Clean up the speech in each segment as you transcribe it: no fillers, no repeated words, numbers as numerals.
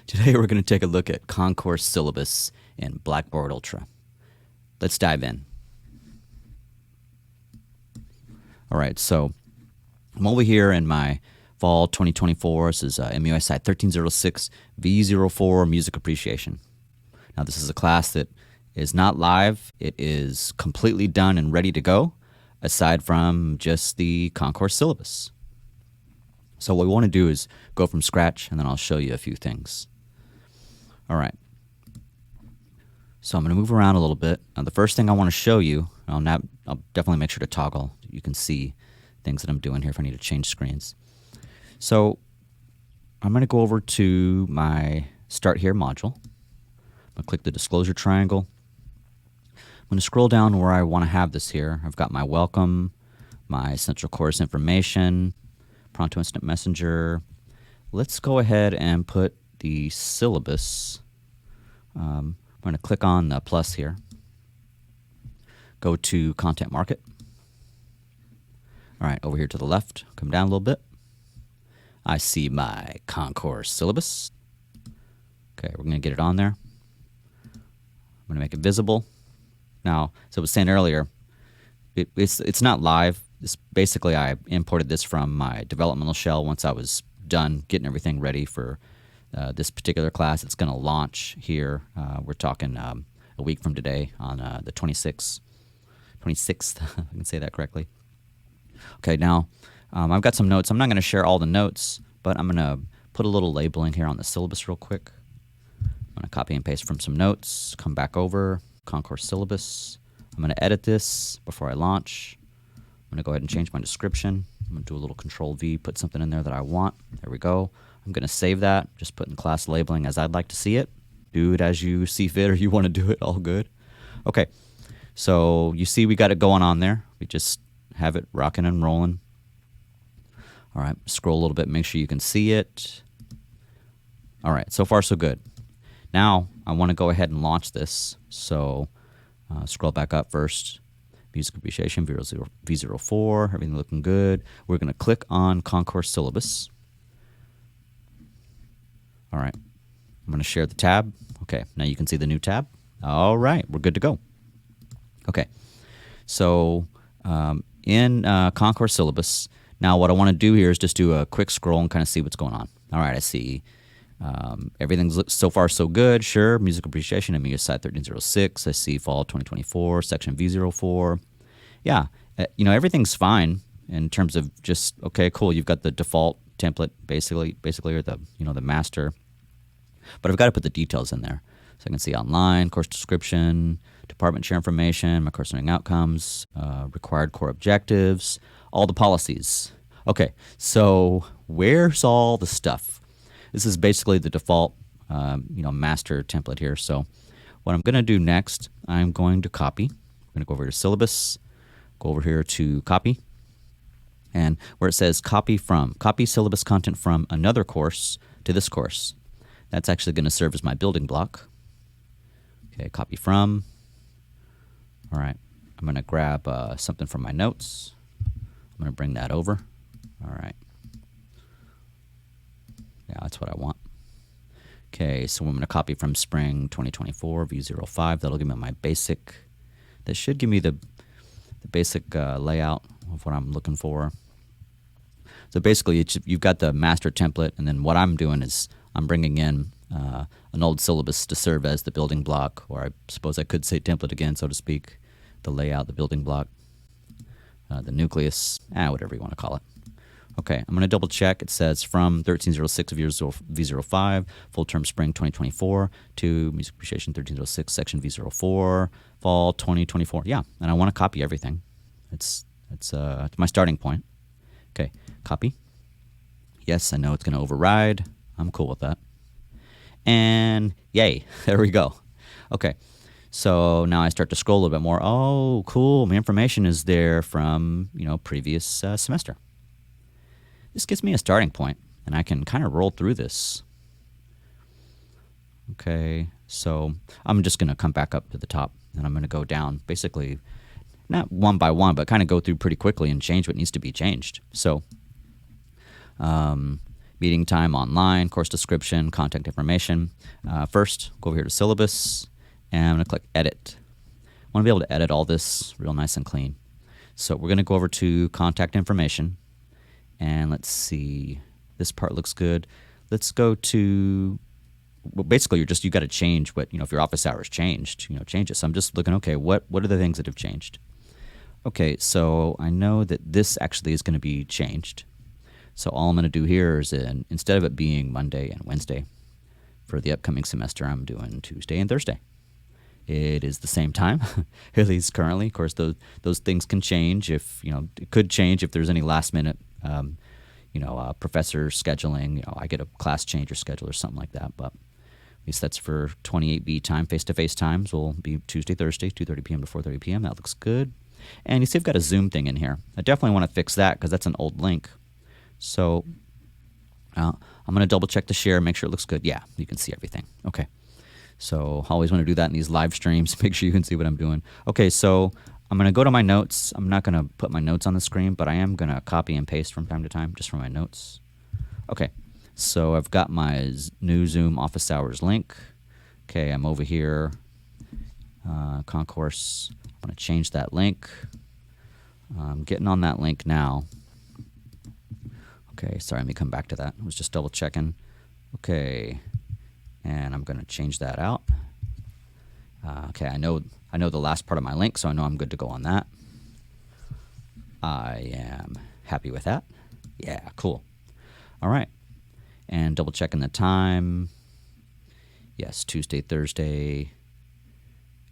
Today we're going to take a look at Concourse Syllabus in Blackboard Ultra. Let's dive in. All right, so I'm over here in my fall 2024. This is MUSI 1306 V04 Music Appreciation. Now this is a class that is not live. It is completely done and ready to go, aside from just the Concourse Syllabus. So what we want to do is go from scratch, and then I'll show you a few things. All right. So I'm going to move around a little bit. Now, the first thing I want to show you, I'll definitely make sure to toggle. You can see things that I'm doing here if I need to change screens. So I'm going to go over to my Start Here module. I'm going to click the disclosure triangle. I'm going to scroll down where I want to have this here. I've got my welcome, my essential course information, Pronto Instant Messenger. Let's go ahead and put the syllabus. I'm going to click on the plus here. Go to Content Market. All right, over here to the left, come down a little bit. I see my Concourse Syllabus. Okay, we're going to get it on there. I'm going to make it visible. Now, as I was saying earlier, it's not live. Basically, I imported this from my developmental shell once I was done getting everything ready for this particular class. It's going to launch here. We're talking a week from today on the 26th, if I can say that correctly. Okay, now I've got some notes. I'm not going to share all the notes, but I'm going to put a little labeling here on the syllabus real quick. I'm going to copy and paste from some notes, come back over, Concourse Syllabus. I'm going to edit this before I launch. I'm going to go ahead and change my description. I'm going to do a little Control-V, put something in there that I want. There we go. I'm going to save that, just put in class labeling as I'd like to see it. Do it as you see fit or you want to do it, all good. Okay, so you see we got it going on there. We just have it rocking and rolling. All right, scroll a little bit, make sure you can see it. All right, so far so good. Now I want to go ahead and launch this. So scroll back up first. Music Appreciation V04, everything looking good. We're going to click on Concourse Syllabus. All right, I'm going to share the tab. Okay, now you can see the new tab. All right, we're good to go. Okay, so in Concourse Syllabus, now what I want to do here is just do a quick scroll and kind of see what's going on. All right, I see everything's so far so good. Sure, Music Appreciation, MUSI 1306. I see Fall 2024, Section V04. Yeah, everything's fine in terms of just, okay, cool. You've got the default template basically, or the the master. But I've got to put the details in there. So I can see online, course description, department chair information, my course learning outcomes, required core objectives, all the policies. Okay, so where's all the stuff? This is basically the default, master template here. So what I'm going to do next, I'm going to copy. I'm going to go over to syllabus, go over here to copy. And where it says copy syllabus content from another course to this course. That's actually going to serve as my building block. Okay, copy from. All right, I'm going to grab something from my notes. I'm going to bring that over. All right. Yeah, that's what I want. Okay, so I'm going to copy from Spring 2024 V05. That'll give me my basic. That should give me the basic layout of what I'm looking for. So basically, you've got the master template, and then what I'm doing is I'm bringing in an old syllabus to serve as the building block, or I suppose I could say template again, so to speak, the layout, the building block, the nucleus, whatever you want to call it. Okay, I'm going to double check. It says from 1306 V05, full term spring 2024 to Music Appreciation 1306 section V04, fall 2024. Yeah, and I want to copy everything. It's my starting point. Okay, copy. Yes, I know it's going to override. I'm cool with that. And yay, there we go. Okay, so now I start to scroll a little bit more. Oh, cool, my information is there from previous semester. This gives me a starting point, and I can kind of roll through this. Okay, so I'm just going to come back up to the top, and I'm going to go down, basically, not one by one, but kind of go through pretty quickly and change what needs to be changed. So meeting time online, course description, contact information. First, go over here to syllabus, and I'm going to click edit. I want to be able to edit all this real nice and clean. So we're going to go over to contact information, and let's see. This part looks good. Let's go to, well, basically you got to change what, if your office hours changed, change it. So I'm just looking, okay, what are the things that have changed? Okay, so I know that this actually is going to be changed. So all I'm going to do here is instead of it being Monday and Wednesday for the upcoming semester, I'm doing Tuesday and Thursday. It is the same time, at least currently. Of course, those things can change if, it could change if there's any last minute, professor scheduling. I get a class change or schedule or something like that. But at least that's for 28B time. Face-to-face times will be Tuesday, Thursday, 2:30 p.m. to 4:30 p.m. That looks good. And you see I've got a Zoom thing in here. I definitely want to fix that because that's an old link. So I'm going to double check the share, make sure it looks good. Yeah, you can see everything. Okay. So I always want to do that in these live streams. Make sure you can see what I'm doing. Okay, so I'm going to go to my notes. I'm not going to put my notes on the screen, but I am going to copy and paste from time to time just from my notes. Okay, so I've got my new Zoom office hours link. Okay, I'm over here, Concourse. I'm going to change that link. I'm getting on that link now. Okay, sorry, let me come back to that. I was just double checking. Okay, and I'm going to change that out. Okay, I know the last part of my link, so I know I'm good to go on that. I am happy with that. Yeah, cool. All right, and double checking the time. Yes, Tuesday, Thursday,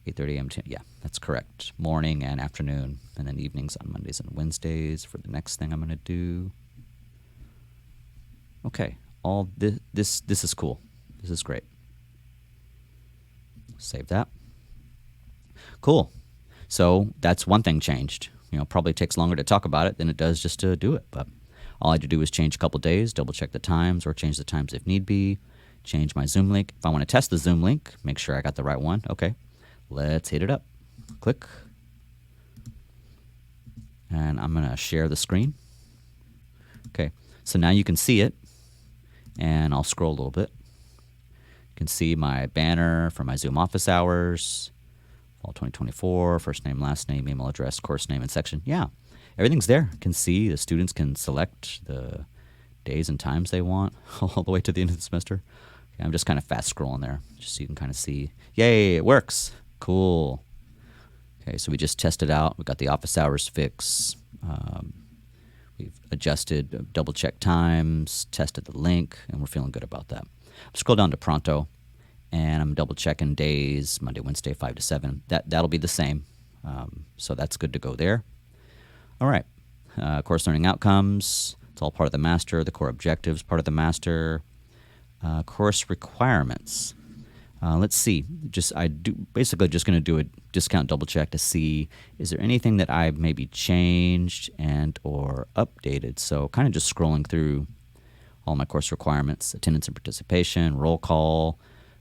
8:30 a.m. Yeah, that's correct. Morning and afternoon, and then evenings on Mondays and Wednesdays for the next thing I'm going to do. Okay, all this is cool. This is great. Save that. Cool. So that's one thing changed. Probably takes longer to talk about it than it does just to do it. But all I had to do was change a couple days, double check the times, or change the times if need be. Change my Zoom link. If I want to test the Zoom link, make sure I got the right one. Okay, let's hit it up. Click. And I'm going to share the screen. Okay, so now you can see it. And I'll scroll a little bit. You can see my banner for my Zoom office hours, fall 2024, first name, last name, email address, course name, and section. Yeah, everything's there. You can see the students can select the days and times they want all the way to the end of the semester. Okay, I'm just kind of fast scrolling there, just so you can kind of see. Yay, it works. Cool. Okay, so we just tested out. We got the office hours fix. We've adjusted, double-checked times, tested the link, and we're feeling good about that. Scroll down to Pronto, and I'm double-checking days, Monday, Wednesday, 5 to 7. That'll be the same, so that's good to go there. All right, course learning outcomes. It's all part of the master. The core objectives, part of the master. Course requirements. Let's see. Basically just going to do a discount double check to see is there anything that I've maybe changed and or updated. So kind of just scrolling through all my course requirements: attendance and participation, roll call,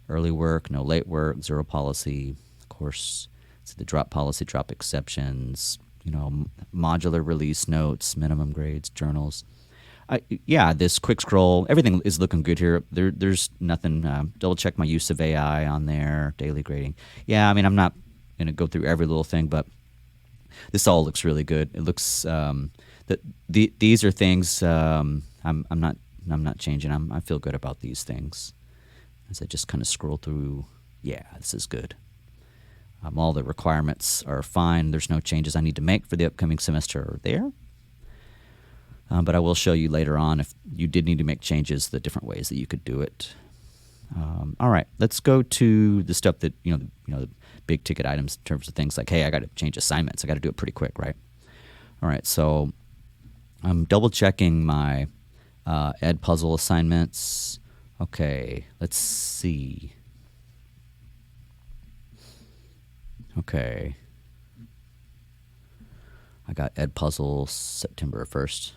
early work, no late work, zero policy, of course, the drop policy, drop exceptions, modular release notes, minimum grades, journals. Yeah, this quick scroll, everything is looking good here. There's nothing. Double check my use of AI on there, daily grading. Yeah, I mean, I'm not going to go through every little thing, but this all looks really good. It looks these are things I'm not changing. I feel good about these things as I just kind of scroll through. Yeah, this is good. All the requirements are fine. There's no changes I need to make for the upcoming semester are there. But I will show you later on if you did need to make changes, the different ways that you could do it. All right, let's go to the stuff that the big ticket items in terms of things like, hey, I got to change assignments. I got to do it pretty quick, right? All right, so I'm double checking my ed puzzle assignments. Okay, let's see. Okay, I got ed puzzle September 1st.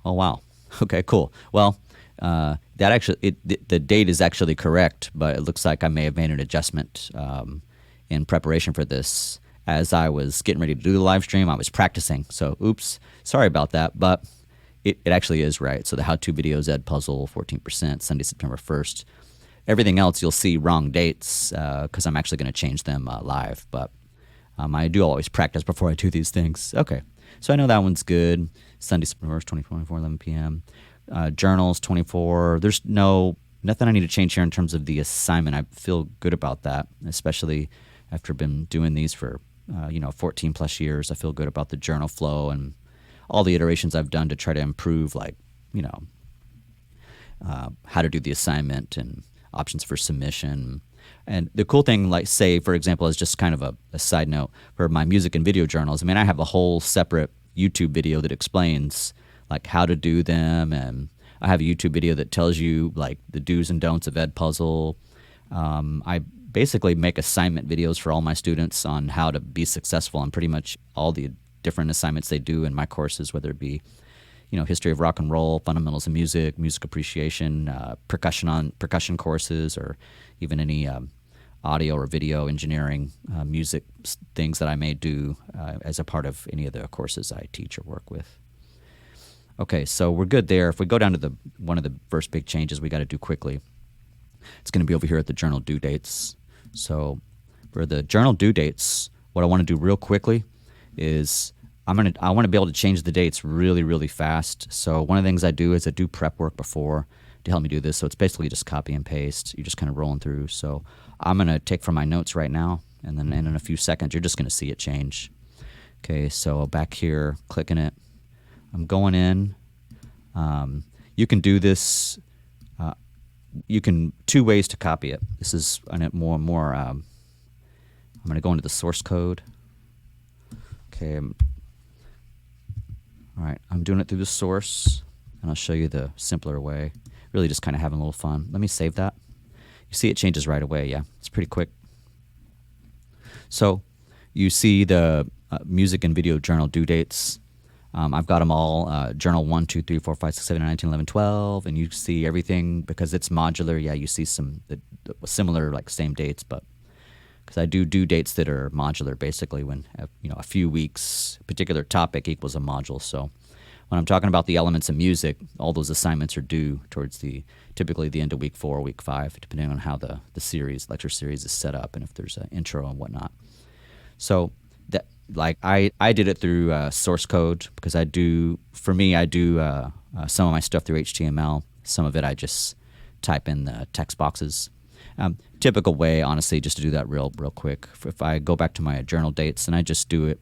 Oh, wow. Okay, cool. Well, that actually, the date is actually correct, but it looks like I may have made an adjustment in preparation for this. As I was getting ready to do the live stream, I was practicing. So, oops, sorry about that. But it actually is right. So the how-to videos, Ed Puzzle, 14%, Sunday, September 1st. Everything else you'll see wrong dates because I'm actually going to change them live. But I do always practice before I do these things. Okay, so I know that one's good. Sunday, September 1st, 2024, 11 p.m. Journals, 24. There's nothing I need to change here in terms of the assignment. I feel good about that, especially after been doing these for 14 plus years. I feel good about the journal flow and all the iterations I've done to try to improve, how to do the assignment and options for submission. And the cool thing, like say, for example, is just kind of a side note for my music and video journals. I mean, I have a whole separate YouTube video that explains like how to do them, and I have a YouTube video that tells you like the do's and don'ts of Ed Puzzle. I basically make assignment videos for all my students on how to be successful on pretty much all the different assignments they do in my courses, whether it be history of rock and roll, fundamentals of music, music appreciation, percussion courses, or even any audio or video engineering music things that I may do as a part of any of the courses I teach or work with. Okay, so we're good there. If we go down to one of the first big changes we got to do quickly, it's going to be over here at the journal due dates. So for the journal due dates, what I want to do real quickly is I want to be able to change the dates really, really fast. So one of the things I do is I do prep work before to help me do this. So it's basically just copy and paste. You're just kind of rolling through. So I'm going to take from my notes right now, and then in a few seconds, you're just going to see it change. Okay, so back here, clicking it. I'm going in. You can do this. You can two ways to copy it. This is more and more. I'm going to go into the source code. Okay. All right. I'm doing it through the source, and I'll show you the simpler way. Really, just kind of having a little fun. Let me save that. You see, it changes right away. Yeah, it's pretty quick. So you see the music and video journal due dates. I've got them all, journal 1, 2, 3, 4, 5, 6, 7, 9, 10, 11, 12, and you see everything because it's modular. Yeah, you see some similar, like same dates, but because I do due dates that are modular, basically when, a few weeks, a particular topic equals a module. So when I'm talking about the elements of music, all those assignments are due towards typically the end of week 4 or week 5, depending on how the lecture series is set up and if there's an intro and whatnot. So that, like I did it through source code because I do some of my stuff through HTML. Some of it I just type in the text boxes. Typical way, honestly, just to do that real quick. If I go back to my journal dates and I just do it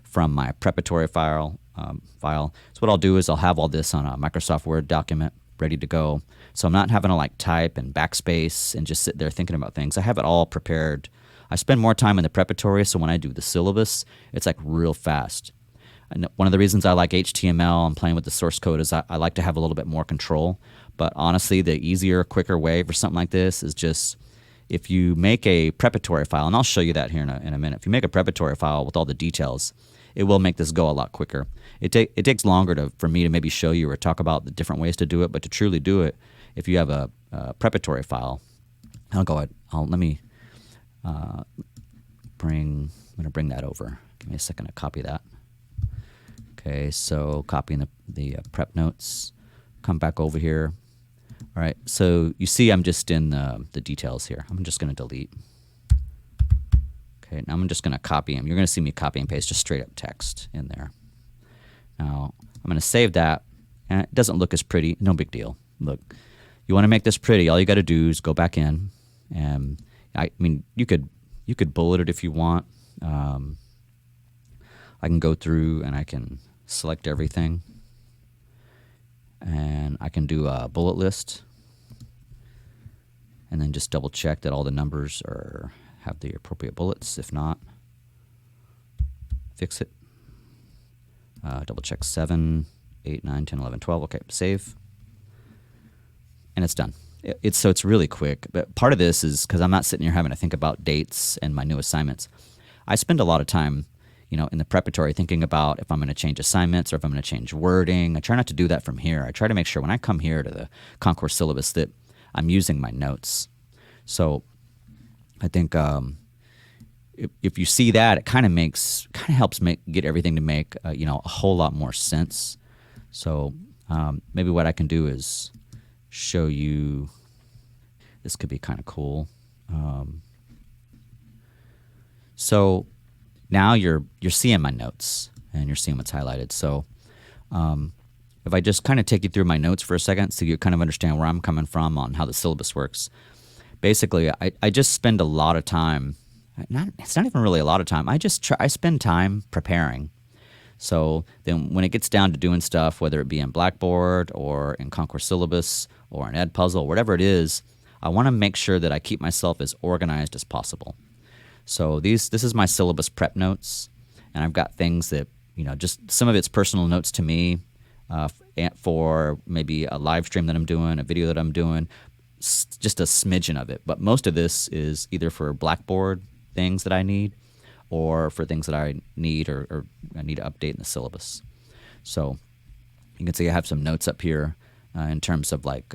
from my preparatory file. So what I'll do is I'll have all this on a Microsoft Word document ready to go. So I'm not having to like type and backspace and just sit there thinking about things. I have it all prepared. I spend more time in the preparatory, so when I do the syllabus, it's like real fast. And one of the reasons I like HTML and playing with the source code is I like to have a little bit more control. But honestly, the easier, quicker way for something like this is just if you make a preparatory file, and I'll show you that here in a minute. If you make a preparatory file with all the details, it will make this go a lot quicker. It takes longer for me to maybe show you or talk about the different ways to do it, but to truly do it, if you have a preparatory file, I'm going to bring that over. Give me a second to copy that. Okay, so copying the prep notes. Come back over here. All right, so you see I'm just in the details here. I'm just going to delete. Okay, now I'm just going to copy them. You're going to see me copy and paste just straight up text in there. Now, I'm going to save that. And it doesn't look as pretty. No big deal. Look, you want to make this pretty, all you got to do is go back in. And I mean, you could bullet it if you want. I can go through and I can select everything. And I can do a bullet list. And then just double check that all the numbers have the appropriate bullets. If not, fix it. Double check 7, 8, 9, 10, 11, 12. Okay, save. And it's done. It's really quick. But part of this is because I'm not sitting here having to think about dates and my new assignments. I spend a lot of time, in the preparatory thinking about if I'm going to change assignments or if I'm going to change wording. I try not to do that from here. I try to make sure when I come here to the Concourse Syllabus that I'm using my notes. So I think if you see that, it kind of helps get everything to make a whole lot more sense. So Maybe what I can do is show you. This could be kind of cool. So now you're seeing my notes and you're seeing what's highlighted. So if I just kind of take you through my notes for a second so you kind of understand where I'm coming from on how the syllabus works. Basically, I just spend a lot of time. It's not even really a lot of time. I spend time preparing. So then when it gets down to doing stuff, whether it be in Blackboard or in Concourse Syllabus or an Edpuzzle, whatever it is, I want to make sure that I keep myself as organized as possible. So this is my syllabus prep notes, and I've got things that, just some of it's personal notes to me for maybe a live stream that I'm doing, a video that I'm doing, just a smidgen of it. But most of this is either for Blackboard things that I need or for things that I need or I need to update in the syllabus. So you can see I have some notes up here in terms of like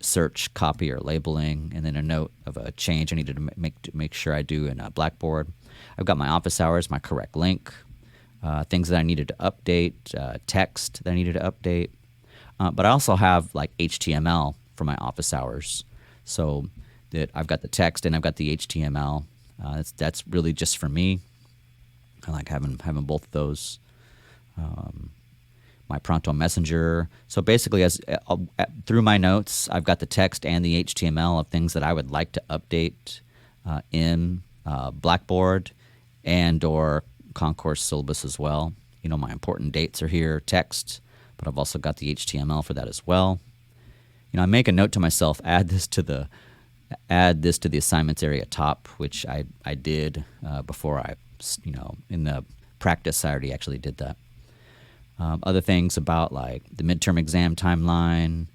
search, copy, or labeling, and then a note of a change I needed to make sure I do in Blackboard. I've got my office hours, my correct link, things that I needed to update, text that I needed to update. But I also have like HTML for my office hours, so that I've got the text and I've got the HTML. That's really just for me. I like having both of those. My Pronto Messenger. So basically, through my notes, I've got the text and the HTML of things that I would like to update in Blackboard and or Concourse Syllabus as well. My important dates are here, text, but I've also got the HTML for that as well. I make a note to myself, add this to the assignments area top, which I did before I, in the practice, I already actually did that. Other things about like the midterm exam timeline,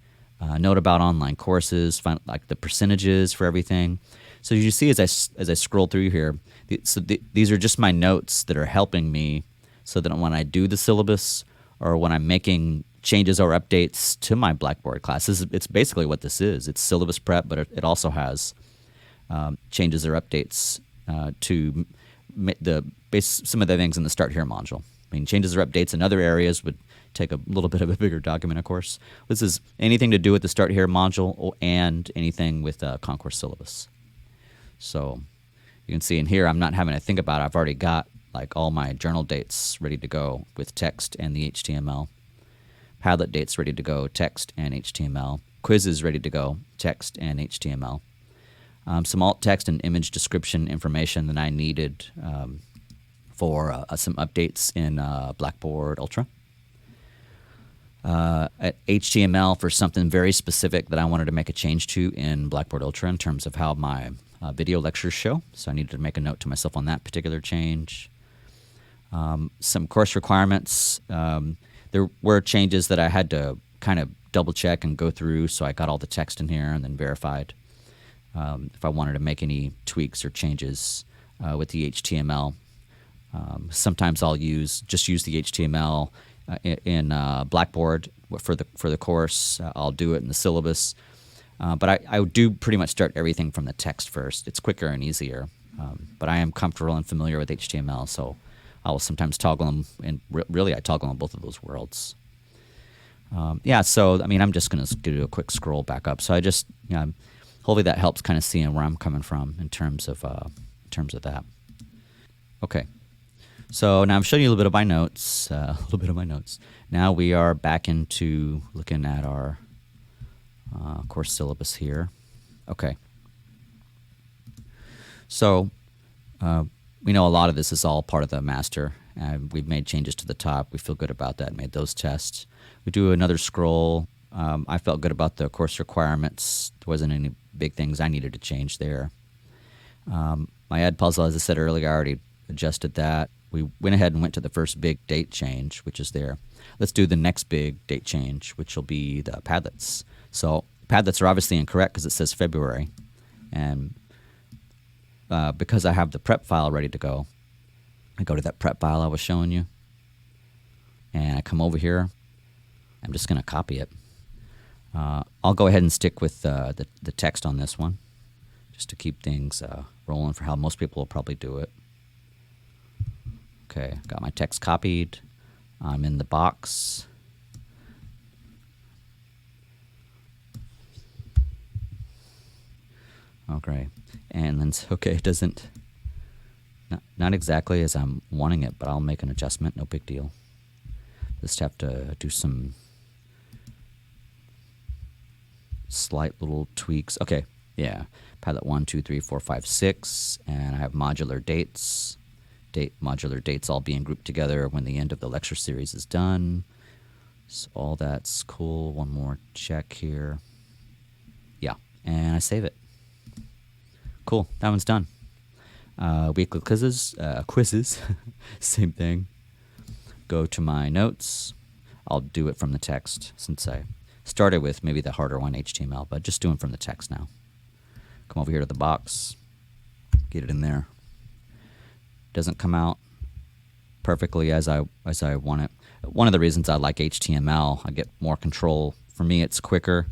note about online courses, like the percentages for everything. So you see as I scroll through here, these are just my notes that are helping me so that when I do the syllabus or when I'm making changes or updates to my Blackboard classes, it's basically what this is. It's syllabus prep, but it also has changes or updates to some of the things in the Start Here module. Changes or updates in other areas would take a little bit of a bigger document, of course. This is anything to do with the Start Here module and anything with Concourse Syllabus. So you can see in here, I'm not having to think about it. I've already got like all my journal dates ready to go with text and the HTML. Padlet dates ready to go, text and HTML. Quizzes ready to go, text and HTML. Some alt text and image description information that I needed for some updates in Blackboard Ultra. HTML for something very specific that I wanted to make a change to in Blackboard Ultra in terms of how my video lectures show. So I needed to make a note to myself on that particular change. Some course requirements. There were changes that I had to kind of double check and go through, so I got all the text in here and then verified if I wanted to make any tweaks or changes with the HTML. Sometimes I'll just use the HTML in Blackboard for the course. I'll do it in the syllabus, but I do pretty much start everything from the text first. It's quicker and easier, but I am comfortable and familiar with HTML, so I will sometimes toggle them, and really I toggle on both of those worlds. So I'm just going to do a quick scroll back up. So I just, hopefully that helps kind of seeing where I'm coming from in terms of that. Okay. So now I'm showing you a little bit of my notes. Now we are back into looking at our course syllabus here. Okay. So we know a lot of this is all part of the master. We've made changes to the top. We feel good about that. Made those tests. We do another scroll. I felt good about the course requirements. There wasn't any big things I needed to change there. My Edpuzzle, as I said earlier, I already adjusted that. We went ahead and went to the first big date change, which is there. Let's do the next big date change, which will be the Padlets. So Padlets are obviously incorrect because it says February. And because I have the prep file ready to go, I go to that prep file I was showing you. And I come over here. I'm just going to copy it. I'll go ahead and stick with the text on this one, just to keep things rolling for how most people will probably do it. Okay, got my text copied. I'm in the box. Okay. And then, okay, it doesn't, not exactly as I'm wanting it, but I'll make an adjustment. No big deal. Just have to do some slight little tweaks. Okay, yeah. Padlet 1, 2, 3, 4, 5, 6. And I have modular dates. Modular dates all being grouped together when the end of the lecture series is done. So all that's cool. One more check here. Yeah, and I save it. Cool, that one's done. Weekly quizzes, same thing. Go to my notes. I'll do it from the text since I started with maybe the harder one, HTML, but just doing from the text now. Come over here to the box, get it in there. Doesn't come out perfectly as I want it. One of the reasons I like HTML, I get more control. For me, it's quicker,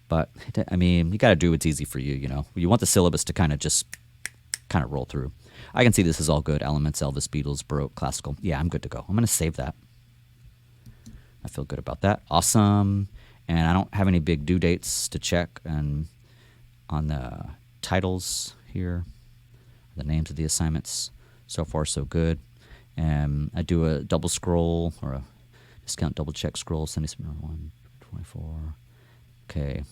but I mean, you got to do what's easy for you. You know, you want the syllabus to kind of roll through. I can see this is all good. Elements, Elvis, Beatles, Baroque, classical. Yeah, I'm good to go. I'm going to save that. I feel good about that. Awesome. And I don't have any big due dates to check. And on the titles here, the names of the assignments, so far so good. And I do a double scroll or a discount double check scroll. Sunday, September 1, 24. Okay.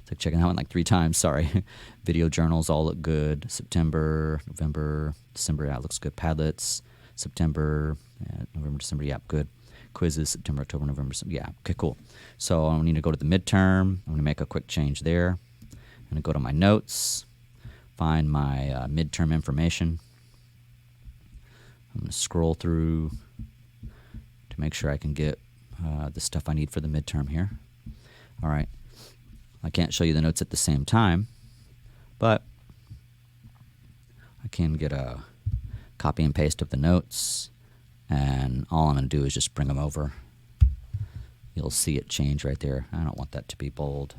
It's like checking that one like 3 times. Sorry. Video journals all look good. September, November, December. Yeah, it looks good. Padlets, September, November, December. Yeah, good. Quizzes, September, October, November. Yeah, okay, cool. So I need to go to the midterm. I'm going to make a quick change there. I'm going to go to my notes, find my midterm information. I'm going to scroll through to make sure I can get the stuff I need for the midterm here. All right. I can't show you the notes at the same time, but I can get a copy and paste of the notes, and all I'm going to do is just bring them over. You'll see it change right there. I don't want that to be bold.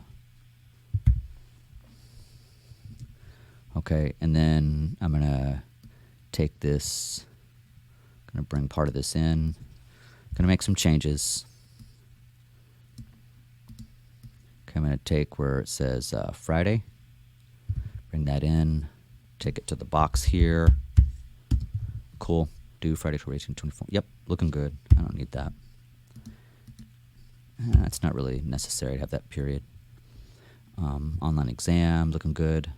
Okay, and then I'm going to take this, going to bring part of this in, going to make some changes. Okay, I'm going to take where it says Friday, bring that in, take it to the box here. Cool. Do Friday, 18, 24. Yep, looking good. I don't need that. It's not really necessary to have that period. Online exam, looking good.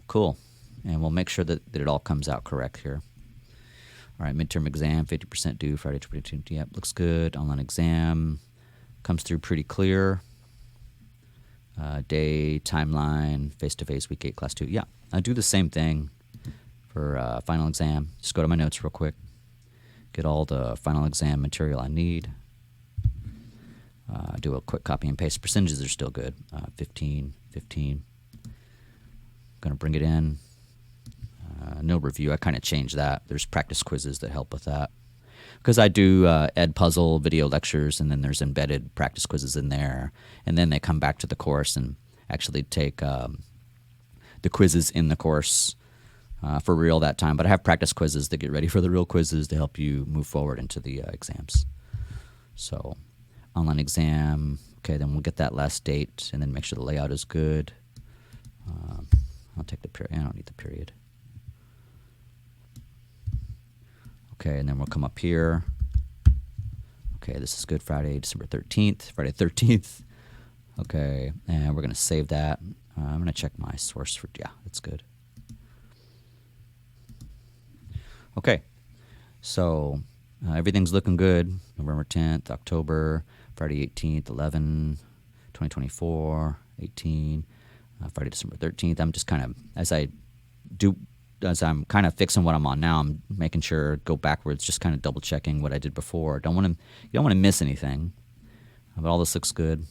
Cool. And we'll make sure that it all comes out correct here. All right, midterm exam, 50% due, Friday, 22. Yep, looks good. Online exam comes through pretty clear. Day, timeline, face-to-face, week 8, class 2. Yeah, I do the same thing for final exam. Just go to my notes real quick. Get all the final exam material I need. Do a quick copy and paste. Percentages are still good. 15, 15. Going to bring it in. No review. I kind of changed that. There's practice quizzes that help with that. Because I do Ed Puzzle video lectures, and then there's embedded practice quizzes in there. And then they come back to the course and actually take the quizzes in the course for real that time. But I have practice quizzes that get ready for the real quizzes to help you move forward into the exams. So online exam. Okay, then we'll get that last date and then make sure the layout is good. I'll take the period. I don't need the period. Okay, and then we'll come up here. Okay, this is good. Friday, December 13th. Friday 13th. Okay, and we're going to save that. I'm going to check my source for, yeah, that's good. Okay, so everything's looking good. November 10th, October, Friday 18th, 11, 2024, 18, Friday, December 13th. I'm just kind of, as I'm kind of fixing what I'm on now, I'm making sure, go backwards, just kind of double checking what I did before. You don't want to miss anything, but all this looks good.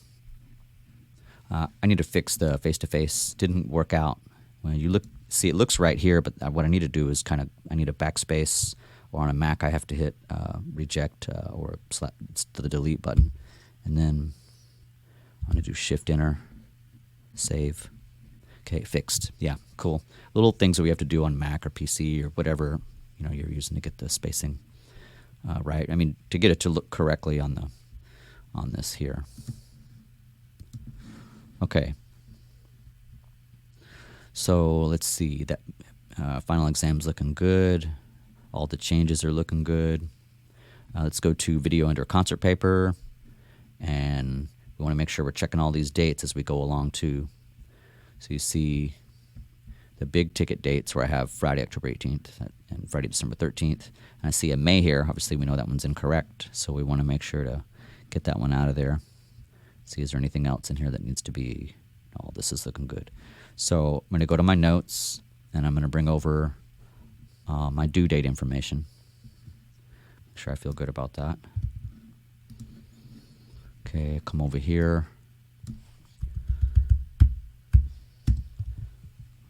I need to fix the face-to-face. Didn't work out. When you see it looks right here, but what I need to do is I need a backspace, or on a Mac I have to hit reject or the delete button, and then I'm going to do Shift-Enter, save. Okay, fixed. Yeah, cool. Little things that we have to do on Mac or PC or whatever you're using to get the spacing right. I mean, to get it to look correctly on this here. Okay. So let's see, that final exam's looking good. All the changes are looking good. Let's go to video under concert paper, and we want to make sure we're checking all these dates as we go along too. So you see the big ticket dates where I have Friday, October 18th and Friday, December 13th. And I see a May here. Obviously, we know that one's incorrect, so we want to make sure to get that one out of there. See, is there anything else in here that needs to be... Oh, this is looking good. So I'm going to go to my notes, and I'm going to bring over my due date information. Make sure I feel good about that. Okay, come over here.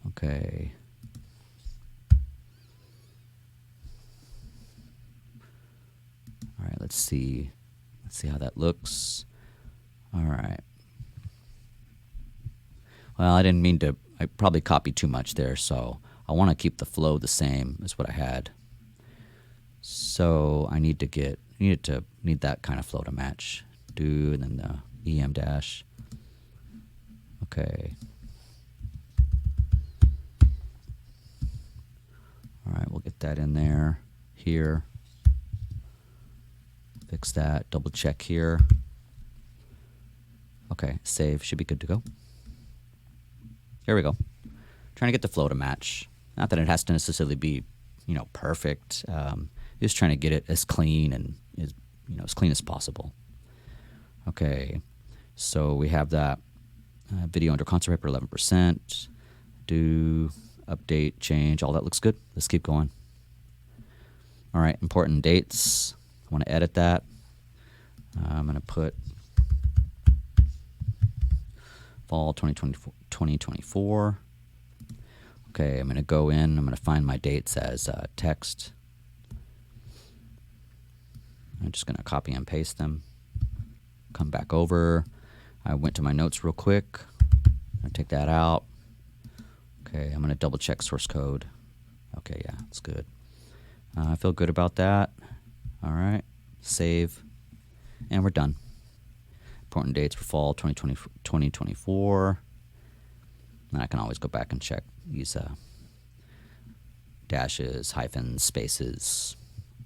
Okay. All right, let's see. Let's see how that looks. All right. Well, I didn't mean to, I probably copied too much there, so I want to keep the flow the same as what I had. So I need that kind of flow to match. Do, and then the EM dash. Okay. All right, we'll get that in there, here. Fix that, double check here. Okay, save, should be good to go. There we go. Trying to get the flow to match. Not that it has to necessarily be, perfect. Just trying to get it as clean and as clean as possible. Okay, so we have that video under concert paper 11%. Do, update, change, all that looks good. Let's keep going. All right, important dates. I want to edit that. I'm going to put fall 2024. Okay, I'm going to go in. I'm going to find my dates as text. I'm just going to copy and paste them. Come back over. I went to my notes real quick. I'm going to take that out. Okay, I'm going to double check source code. Okay, yeah, it's good. I feel good about that. All right, save, and we're done. Important dates for fall 2024. And I can always go back and check these dashes, hyphens, spaces,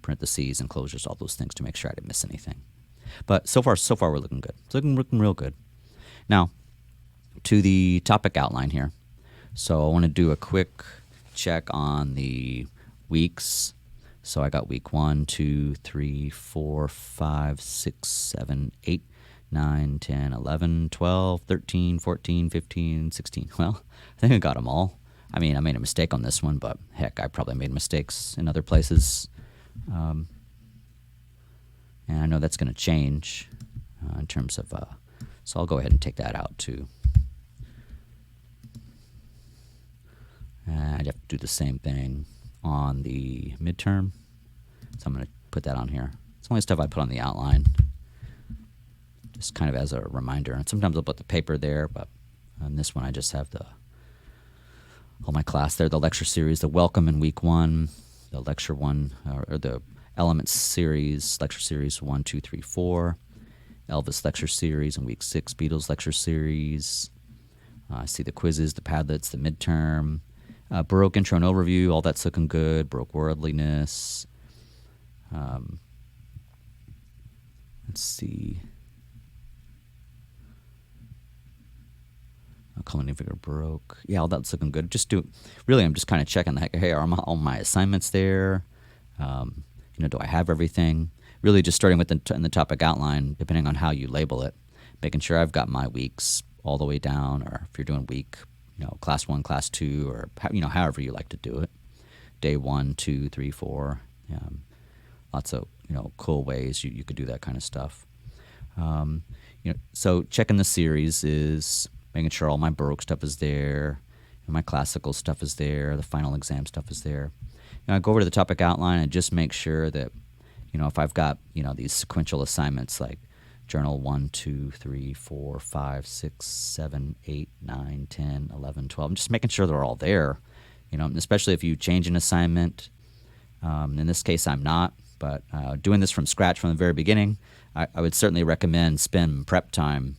parentheses, enclosures, all those things to make sure I didn't miss anything. But so far we're looking good. It's looking real good. Now, to the topic outline here. So I want to do a quick check on the weeks. So I got week 1, 2, 3, 4, 5, 6, 7, 8, 9, 10, 11, 12, 13, 14, 15, 16. Well, I think I got them all. I mean, I made a mistake on this one, but heck, I probably made mistakes in other places. And I know that's going to change in terms of, so I'll go ahead and take that out too. I'd have to do the same thing on the midterm. So I'm going to put that on here. It's only stuff I put on the outline, just kind of as a reminder. And sometimes I'll put the paper there, but on this one I just have all my class there, the lecture series, the welcome in week 1, the lecture 1, or the elements series, lecture series 1, 2, 3, 4, Elvis lecture series in week 6, Beatles lecture series. I see the quizzes, the Padlets, the midterm. Baroque intro and overview, all that's looking good. Baroque worldliness. Let's see. Culminating figure Baroque. Yeah, all that's looking good. I'm just kind of checking hey, are all my assignments there? Do I have everything? Really just starting with in the topic outline, depending on how you label it, making sure I've got my weeks all the way down, or if you're doing week, class 1, class 2, or, however you like to do it. Day 1, 2, 3, 4. Lots of, cool ways you could do that kind of stuff. So checking the series is making sure all my Baroque stuff is there, and my classical stuff is there, the final exam stuff is there. I go over to the topic outline and just make sure that, if I've got, these sequential assignments like journal 1, 2, 3, 4, 5, 6, 7, 8, 9, 10, 11, 12. I'm just making sure they're all there, especially if you change an assignment. In this case, I'm not, but doing this from scratch from the very beginning, I would certainly recommend spend prep time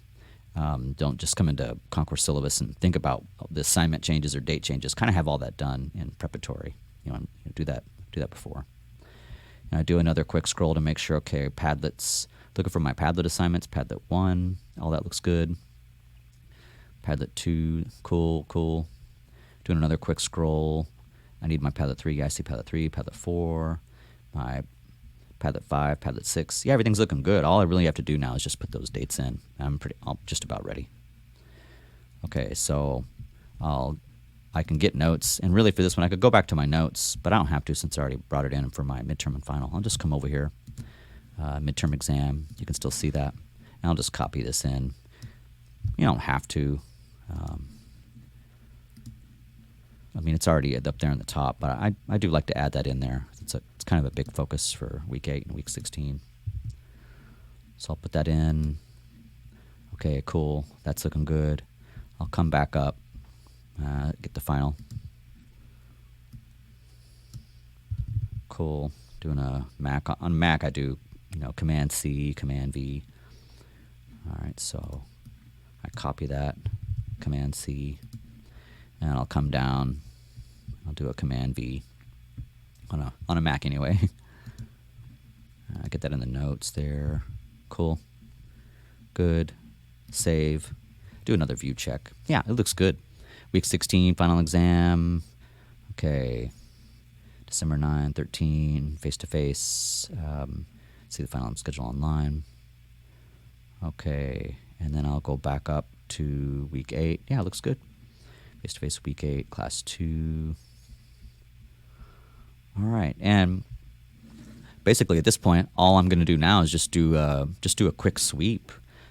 Don't just come into Concourse Syllabus and think about the assignment changes or date changes. Kind of have all that done in preparatory. Do that before. And I do another quick scroll to make sure, okay, Padlets, looking for my Padlet assignments, Padlet 1, all that looks good. Padlet 2, cool. Doing another quick scroll. I need my Padlet 3, I see Padlet 3, Padlet 4, my Padlet 5, Padlet 6. Yeah, everything's looking good. All I really have to do now is just put those dates in. I'm just about ready. Okay, so I can get notes, and really for this one I could go back to my notes, but I don't have to since I already brought it in for my midterm and final. I'll just come over here, midterm exam. You can still see that, and I'll just copy this in. You don't have to. I mean, it's already up there on the top, but I do like to add that in there. It's kind of a big focus for week 8 and week 16. So I'll put that in. Okay, cool. That's looking good. I'll come back up, get the final. Cool. Doing a Mac. On Mac, I do, Command C, Command V. All right, so I copy that, Command C, and I'll come down. I'll do a Command V on a Mac anyway. I get that in the notes there. Cool. Good. Save. Do another view check. Yeah, it looks good. Week 16, final exam. Okay. December 9, 13, face-to-face. See the final schedule online. Okay. And then I'll go back up to week 8. Yeah, it looks good. Face-to-face week 8, class 2. All right. And basically at this point, all I'm going to do now is just do a quick sweep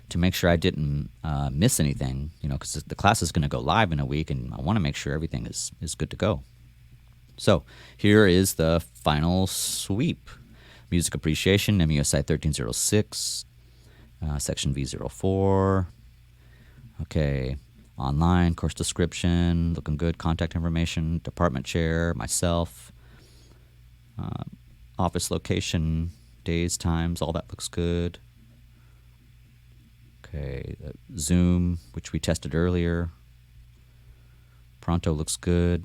to make sure I didn't miss anything, because the class is going to go live in a week, and I want to make sure everything is good to go. So here is the final sweep. Music Appreciation, MUSI 1306, Section V04. Okay, online, course description, looking good, contact information, department chair, myself, office location, days, times, all that looks good. Okay, Zoom, which we tested earlier. Pronto looks good.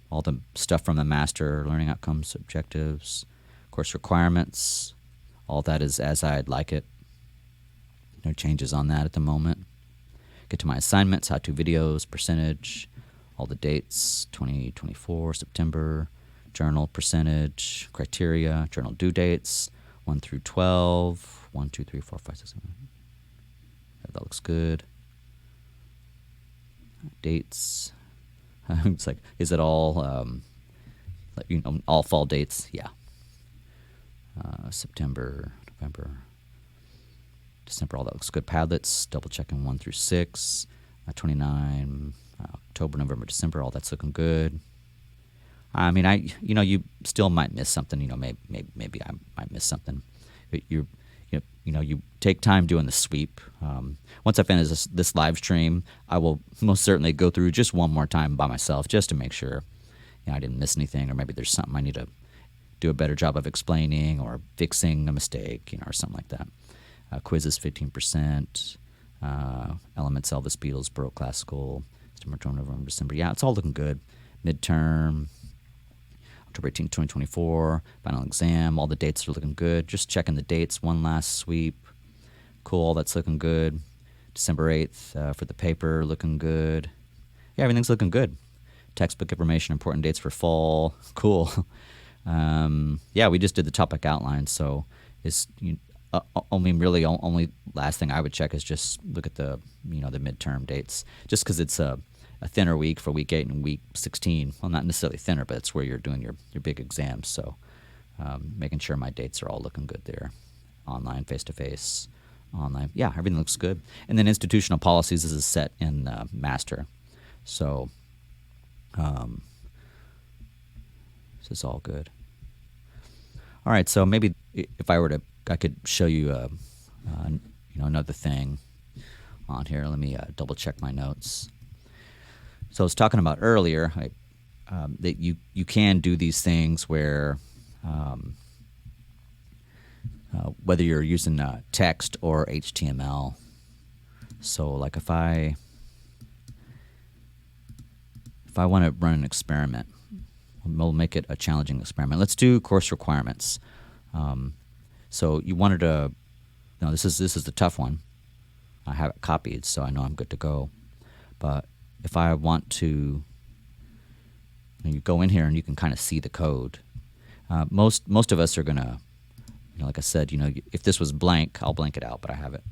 All the stuff from the master, learning outcomes, objectives, course requirements, all that is as I'd like it. No changes on that at the moment. Get to my assignments, how-to videos, percentage, all the dates, 2024, September, journal percentage, criteria, journal due dates, 1 through 12, 1, 2, 3, 4, 5, 6, 7. That looks good. Dates. It's like, is it all, all fall dates? Yeah. September, November, December, all that looks good. Padlets, double checking 1 through 6, 29, October, November, December, all that's looking good. I mean, you still might miss something. Maybe I might miss something. But you take time doing the sweep. Once I finish this live stream, I will most certainly go through just one more time by myself, just to make sure I didn't miss anything, or maybe there's something I need to do a better job of explaining or fixing a mistake, or something like that. Quizzes 15%. Elements, Elvis, Beatles, Baroque, Classical. September, November, December. Yeah, it's all looking good. Midterm. October 18, 2024, final exam, all the dates are looking good. Just checking the dates, one last sweep. Cool, that's looking good. December 8th for the paper, looking good. Yeah, everything's looking good. Textbook information, important dates for fall. Cool. Yeah, we just did the topic outline, so only last thing I would check is just look at the the midterm dates, just because it's a thinner week for week 8 and week 16. Well, not necessarily thinner, but it's where you're doing your big exams. So making sure my dates are all looking good there. Online, face-to-face, online. Yeah, everything looks good. And then institutional policies is set in master. So this is all good. All right, so maybe if I could show you another thing on here. Let me double check my notes. So I was talking about earlier that you can do these things where whether you're using text or HTML, So like if I want to run an experiment, we'll make it a challenging experiment. Let's do course requirements. So you wanted to, no, this is the tough one. I have it copied, so I know I'm good to go. But if I want to, you go in here and you can kind of see the code. Most of us are gonna, like I said, if this was blank, I'll blank it out, but I have it.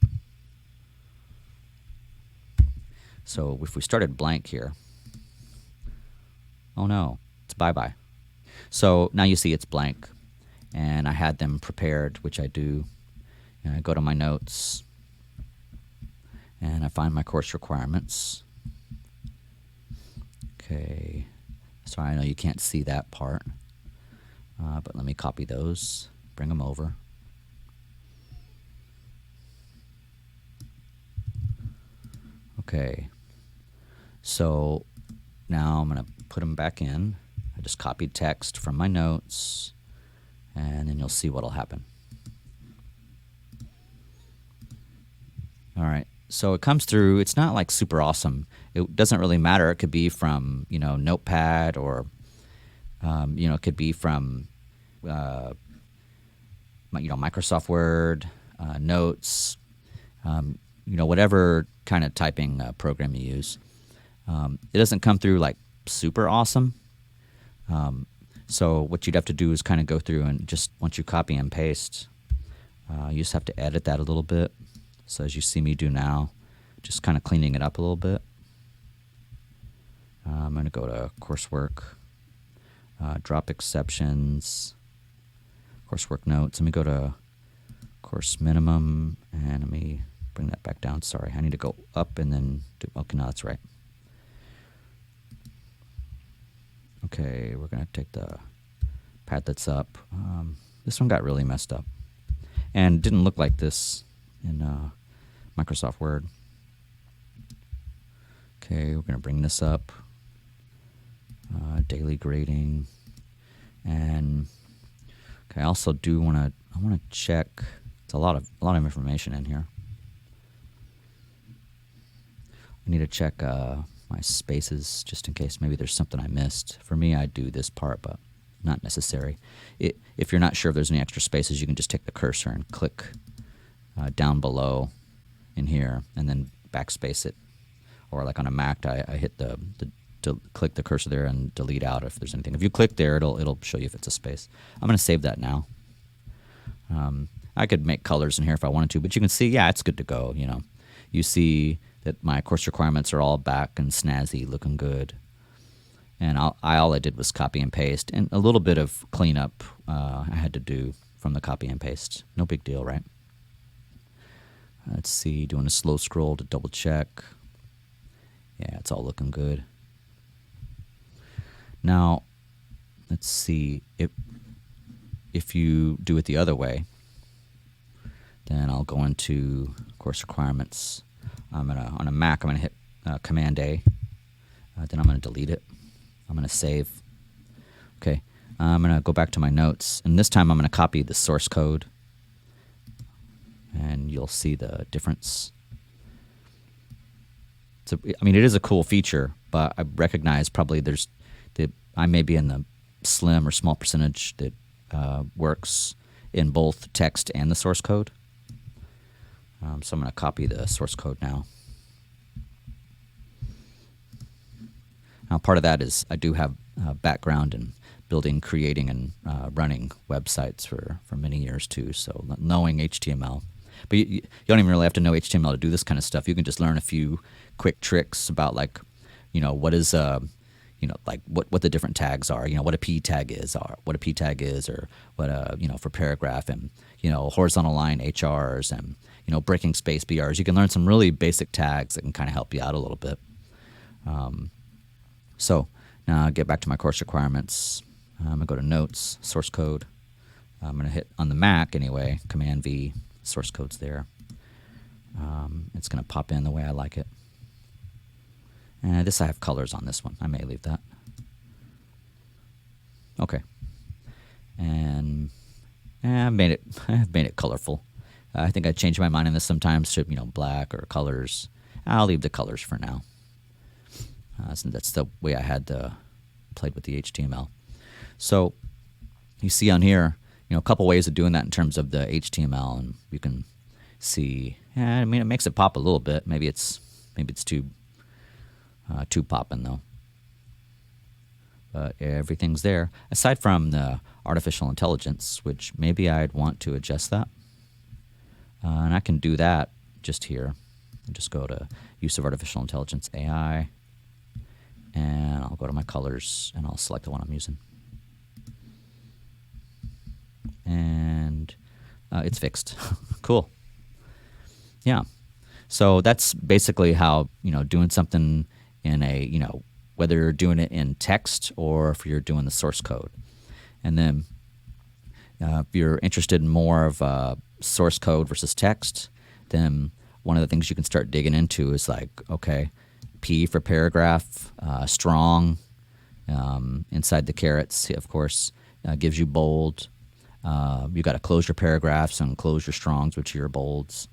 So if we started blank here, oh no, it's bye-bye. So now you see it's blank, and I had them prepared, which I do. And I go to my notes, and I find my course requirements. Okay, sorry, I know you can't see that part, but let me copy those, bring them over. Okay, so now I'm going to put them back in. I just copied text from my notes, and then you'll see what'll happen. All right, so it comes through. It's not like super awesome. It doesn't really matter. It could be from Notepad, or it could be from Microsoft Word, Notes, whatever kind of typing program you use. It doesn't come through like super awesome. So what you'd have to do is kind of go through and just, once you copy and paste, you just have to edit that a little bit. So as you see me do now, just kind of cleaning it up a little bit. I'm going to go to coursework, drop exceptions, coursework notes. Let me go to course minimum, and let me bring that back down. Sorry, I need to go up and then do, okay, no, that's right. Okay, we're going to take the Padlets up. This one got really messed up and didn't look like this in Microsoft Word. Okay, we're going to bring this up. Daily grading, and okay, I also do want to check. It's a lot of information in here. I need to check my spaces just in case maybe there's something I missed. For me, I do this part, but not necessary. If you're not sure if there's any extra spaces, you can just take the cursor and click down below in here, and then backspace it. Or like on a Mac, I hit click the cursor there and delete out if there's anything. If you click there, it'll show you if it's a space. I'm going to save that now. I could make colors in here if I wanted to, but you can see, yeah, it's good to go. You see that my course requirements are all back and snazzy, looking good. And all I did was copy and paste, and a little bit of cleanup I had to do from the copy and paste. No big deal, right? Let's see, doing a slow scroll to double check. Yeah, it's all looking good. Now, let's see, if you do it the other way, then I'll go into course requirements. On a Mac, I'm going to hit Command A. Then I'm going to delete it. I'm going to save. Okay, I'm going to go back to my notes, and this time I'm going to copy the source code, and you'll see the difference. So, I mean, it is a cool feature, but I recognize probably I may be in the slim or small percentage that works in both text and the source code. So I'm going to copy the source code now. Now, part of that is I do have background in building, creating, and running websites for many years too. So knowing HTML, but you don't even really have to know HTML to do this kind of stuff. You can just learn a few quick tricks about what is like what the different tags are. What a p tag is, or what a p tag is, or what for paragraph, and horizontal line HRs, and breaking space BRs. You can learn some really basic tags that can kind of help you out a little bit. So now I'll get back to my course requirements. I'm going to go to Notes, Source Code. I'm going to hit, on the Mac anyway, Command V, source code's there. It's going to pop in the way I like it. And I have colors on this one. I may leave that. Okay. And I've made it colorful. I think I change my mind on this sometimes to black or colors. I'll leave the colors for now. So that's the way I had played with the HTML. So you see on here, a couple ways of doing that in terms of the HTML, and you can see. I mean, it makes it pop a little bit. Maybe it's too popping though. But everything's there, aside from the artificial intelligence, which maybe I'd want to adjust that. And I can do that just here. I'll just go to use of artificial intelligence, AI, and I'll go to my colors and I'll select the one I'm using. And it's fixed. Cool. Yeah. So that's basically how, doing something in a, whether you're doing it in text or if you're doing the source code. And then if you're interested in more of source code versus text, then one of the things you can start digging into is like, okay, P for paragraph, strong, inside the carets, of course, gives you bold. You got to close your paragraphs and close your strongs, which are your bolds.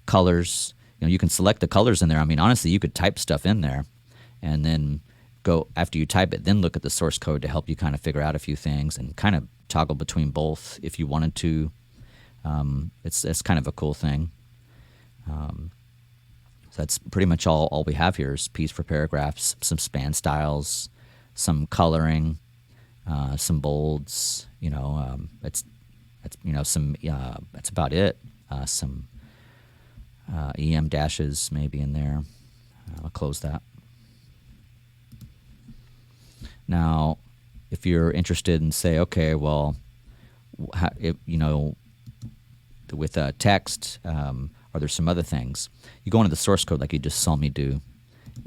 Colors, you can select the colors in there. I mean, honestly, you could type stuff in there and then go, after you type it, then look at the source code to help you kind of figure out a few things and kind of toggle between both if you wanted to. It's kind of a cool thing. So that's pretty much all we have here is P's for paragraphs, some span styles, some coloring, some bolds. That's about it. Some EM dashes maybe in there. I'll close that. Now, if you're interested in say, okay, well, with text, are there some other things? You go into the source code like you just saw me do,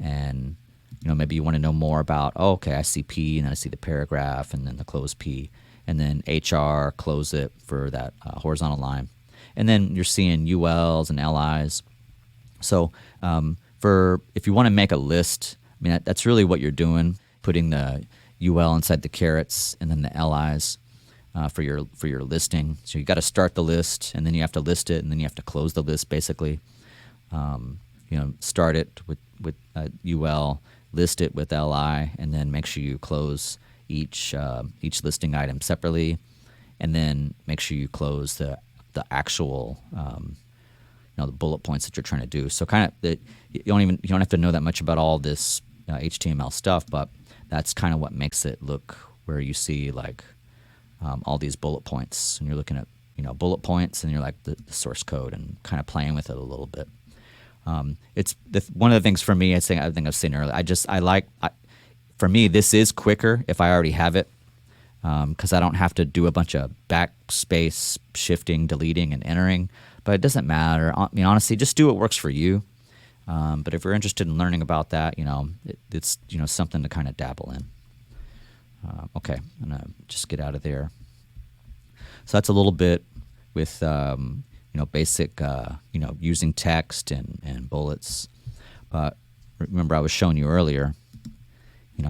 and maybe you want to know more about, okay, I see P, and then I see the paragraph, and then the close P, and then HR, close it for that horizontal line. And then you're seeing ULs and LIs. So if you want to make a list, I mean, that's really what you're doing, putting the UL inside the carets and then the LIs for your listing. So you got to start the list, and then you have to list it, and then you have to close the list basically. Start it with UL, list it with LI, and then make sure you close each listing item separately, and then make sure you close the actual the bullet points that you're trying to do. So kind of you don't have to know that much about all this HTML stuff, but that's kind of what makes it look where you see like all these bullet points, and you're looking at bullet points, and you're like the source code and kind of playing with it a little bit. It's one of the things for me. I think I've seen earlier. For me, this is quicker if I already have it, because I don't have to do a bunch of backspace shifting, deleting, and entering. But it doesn't matter. I mean, honestly, just do what works for you. But if you're interested in learning about that, it's something to kind of dabble in. Okay, I'm gonna just get out of there. So that's a little bit with basic using text and bullets. But remember, I was showing you earlier.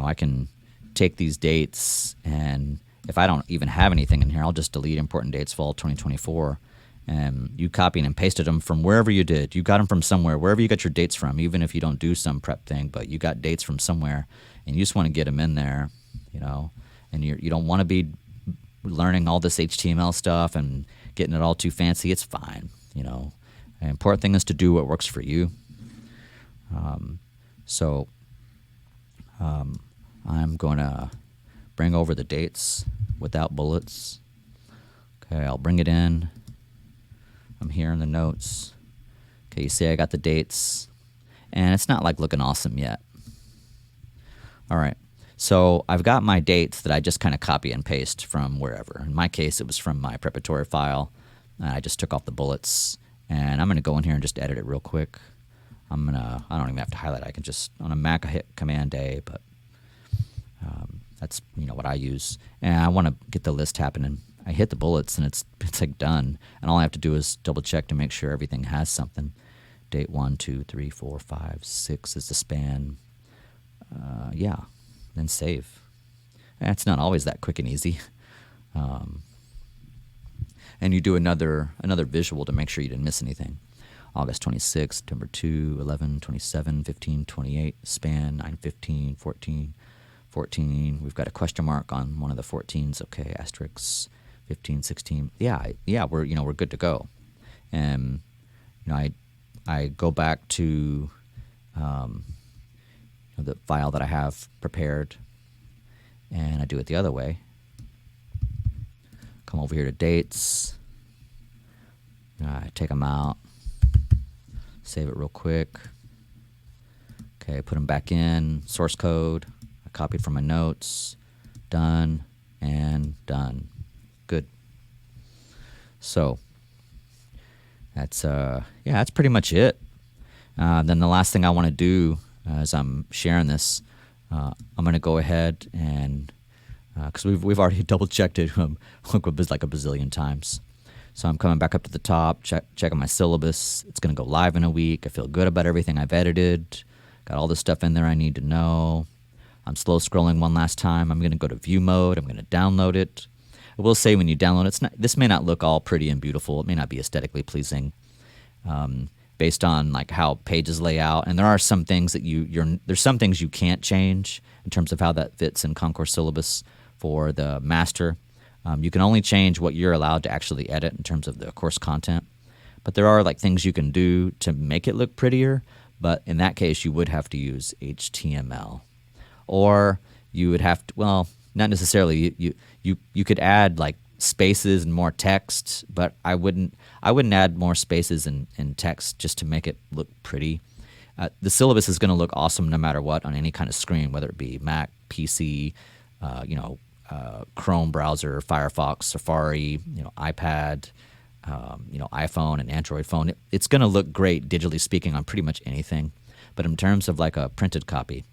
I can take these dates, and if I don't even have anything in here, I'll just delete important dates fall 2024. And you copied and pasted them from wherever you did. You got them from somewhere, wherever you got your dates from, even if you don't do some prep thing, but you got dates from somewhere, and you just want to get them in there, and you don't want to be learning all this HTML stuff and getting it all too fancy. It's fine, The important thing is to do what works for you. I'm going to bring over the dates without bullets. Okay, I'll bring it in. I'm here in the notes. Okay, you see I got the dates, and it's not like looking awesome yet. All right, so I've got my dates that I just kind of copy and paste from wherever. In my case, it was from my preparatory file. I just took off the bullets, and I'm going to go in here and just edit it real quick. I don't even have to highlight. I can just, on a Mac, I hit Command-A, but that's what I use. And I want to get the list happening. I hit the bullets, and it's like done. And all I have to do is double check to make sure everything has something. Date 1, 2, 3, 4, 5, 6 is the span. Then save. And it's not always that quick and easy. And you do another visual to make sure you didn't miss anything. August 26, September 2, 11, 27, 15, 28, span 9, 15, 14, 14. We've got a question mark on one of the 14s. Okay, asterisks, 15, 16. Yeah, we're good to go. And I go back to the file that I have prepared, and I do it the other way. Come over here to dates. I take them out, save it real quick. Okay, put them back in, source code. I copied from my notes. Done and done. Good. So that's pretty much it. Then the last thing I want to do as I'm sharing this, I'm going to go ahead and because we've already double checked it like a bazillion times. So I'm coming back up to the top, checking my syllabus. It's going to go live in a week. I feel good about everything I've edited. Got all the stuff in there I need to know. I'm slow scrolling one last time. I'm going to go to view mode. I'm going to download it. I will say when you download it, this may not look all pretty and beautiful. It may not be aesthetically pleasing based on like how pages lay out. And there are some things that there's some things you can't change in terms of how that fits in Concourse Syllabus for the master. You can only change what you're allowed to actually edit in terms of the course content. But there are like things you can do to make it look prettier. But in that case, you would have to use HTML. Or you would have to, well, not necessarily. You could add like spaces and more text, but I wouldn't add more spaces and text just to make it look pretty. The syllabus is going to look awesome no matter what on any kind of screen, whether it be Mac, PC, Chrome browser, Firefox, Safari, iPad, iPhone and Android phone. It's going to look great digitally speaking on pretty much anything. But in terms of like a printed copy,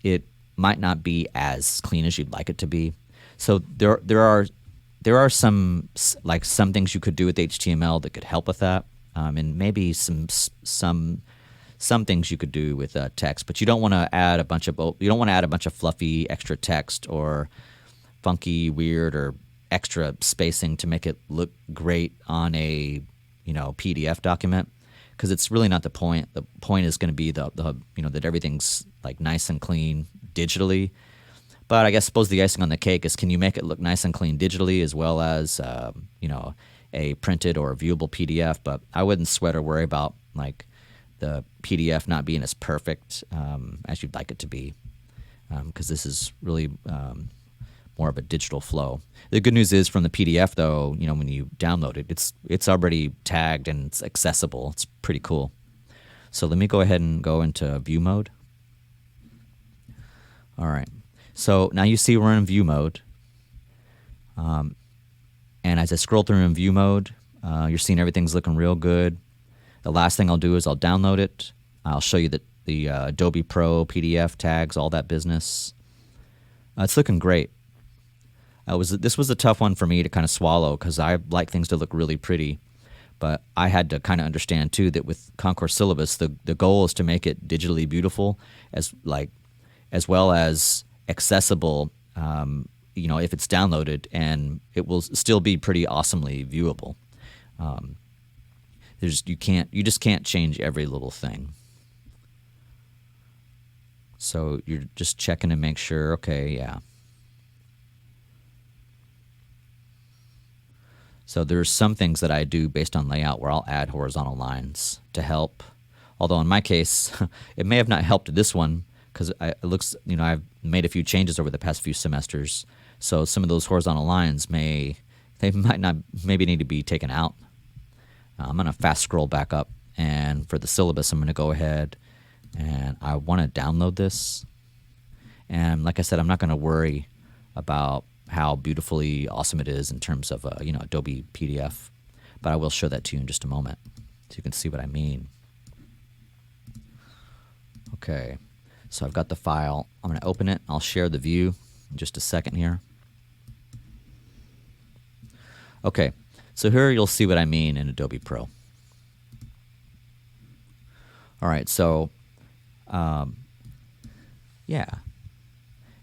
it might not be as clean as you'd like it to be. So there are some things you could do with HTML that could help with that, and maybe some things you could do with text. But you don't want to add a bunch of fluffy extra text or funky, weird, or extra spacing to make it look great on a PDF document, because it's really not the point. The point is going to be that everything's like nice and clean digitally. But I suppose the icing on the cake is, can you make it look nice and clean digitally as well as a printed or viewable PDF? But I wouldn't sweat or worry about like the PDF not being as perfect as you'd like it to be, because this is really more of a digital flow. The good news is from the PDF though, when you download it, it's already tagged and it's accessible. It's pretty cool. So let me go ahead and go into view mode. All right. So now you see we're in view mode. And as I scroll through in view mode, you're seeing everything's looking real good. The last thing I'll do is I'll download it. I'll show you the Adobe Pro PDF tags, all that business. It's looking great. This was a tough one for me to kind of swallow because I like things to look really pretty. But I had to kind of understand too that with Concourse Syllabus, the goal is to make it digitally beautiful as well as accessible, if it's downloaded, and it will still be pretty awesomely viewable. You just can't change every little thing. So you're just checking to make sure, okay, yeah. So there's some things that I do based on layout where I'll add horizontal lines to help. Although in my case, it may have not helped this one, because I've made a few changes over the past few semesters. So some of those horizontal lines might not need to be taken out. I'm going to fast scroll back up, and for the syllabus, I'm going to go ahead and I want to download this. And like I said, I'm not going to worry about how beautifully awesome it is in terms of Adobe PDF, but I will show that to you in just a moment so you can see what I mean. Okay. So I've got the file. I'm going to open it. I'll share the view in just a second here. Okay, so here you'll see what I mean in Adobe Pro. All right, so yeah,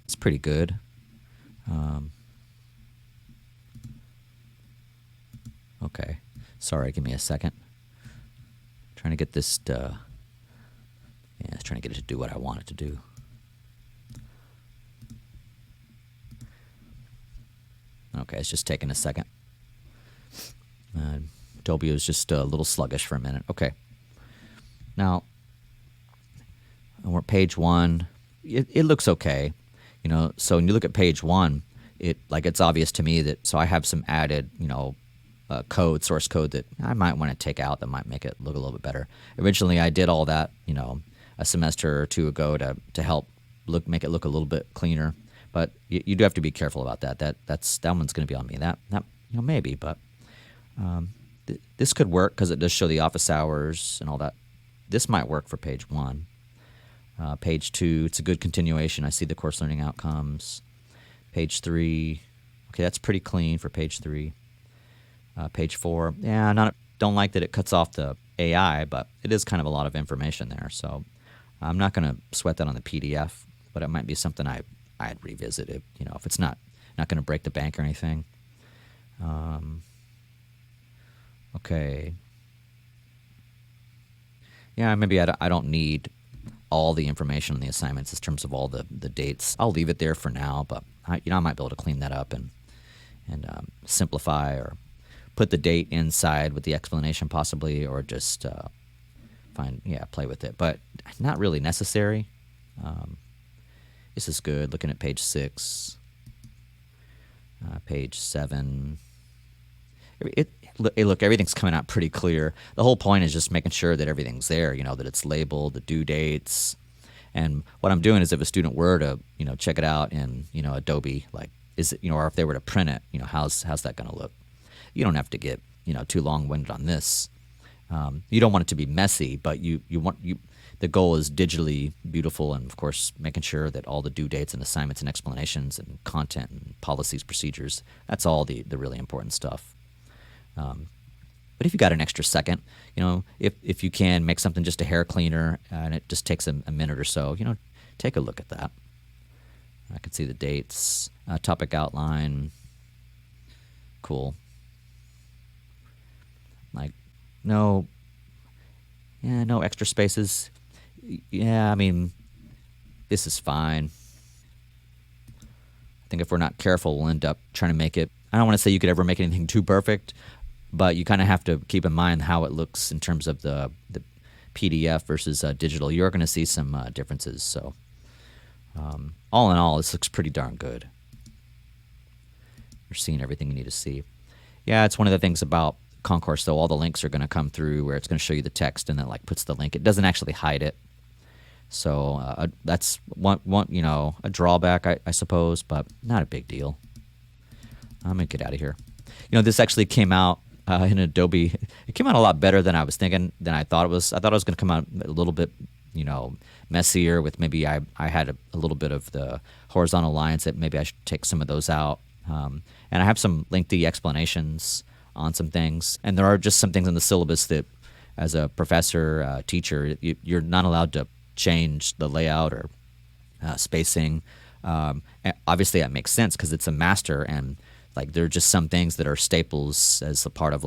it's pretty good. Okay, sorry, give me a second. Trying to get this to, yeah, it's trying to get it to do what I want it to do. Okay, it's just taking a second. Adobe is just a little sluggish for a minute. Okay. Now, we're at page 1. It looks okay. You know, so when you look at page 1, it's obvious to me that, so I have some added, code, source code that I might want to take out that might make it look a little bit better. Originally, I did all that, a semester or two ago to help make it look a little bit cleaner. But you do have to be careful about that. That one's going to be on me. That maybe, but this could work because it does show the office hours and all that. This might work for page 1. Page 2, it's a good continuation. I see the course learning outcomes. Page 3, okay, that's pretty clean for page 3. Page 4, yeah, don't like that it cuts off the AI, but it is kind of a lot of information there. So I'm not going to sweat that on the PDF, but it might be something I'd revisit it, if it's not going to break the bank or anything. Okay. Yeah, maybe I don't need all the information on the assignments in terms of all the dates. I'll leave it there for now, but I might be able to clean that up and simplify, or put the date inside with the explanation possibly, or just play with it. But not really necessary. This is good. Looking at page 6, page 7. Look, everything's coming out pretty clear. The whole point is just making sure that everything's there, that it's labeled, the due dates. And what I'm doing is, if a student were to, check it out in, Adobe, is it, or if they were to print it, how's that going to look? You don't have to get, too long-winded on this. You don't want it to be messy, but the goal is digitally beautiful, and of course making sure that all the due dates and assignments and explanations and content and policies, procedures, that's all the really important stuff. But if you got an extra second, if you can make something just a hair cleaner, and it just takes a minute or so, take a look at that. I can see the dates, topic outline. Cool. No extra spaces. Yeah, I mean, this is fine. I think if we're not careful, we'll end up trying to make it, I don't want to say you could ever make anything too perfect, but you kind of have to keep in mind how it looks in terms of the PDF versus digital. You're going to see some differences. So all in all, this looks pretty darn good. You're seeing everything you need to see. Yeah, it's one of the things about Concourse, though. All the links are going to come through where it's going to show you the text, and then puts the link. It doesn't actually hide it. So that's one a drawback, I suppose, but not a big deal. I'm going to get out of here. This actually came out in Adobe. It came out a lot better than I was thinking, than I thought it was. I thought it was going to come out a little bit, messier, with maybe I had a little bit of the horizontal lines that maybe I should take some of those out. And I have some lengthy explanations on some things. And there are just some things in the syllabus that, as a professor, teacher, you're not allowed to change the layout or spacing. And obviously, that makes sense because it's a master, and there are just some things that are staples as a part of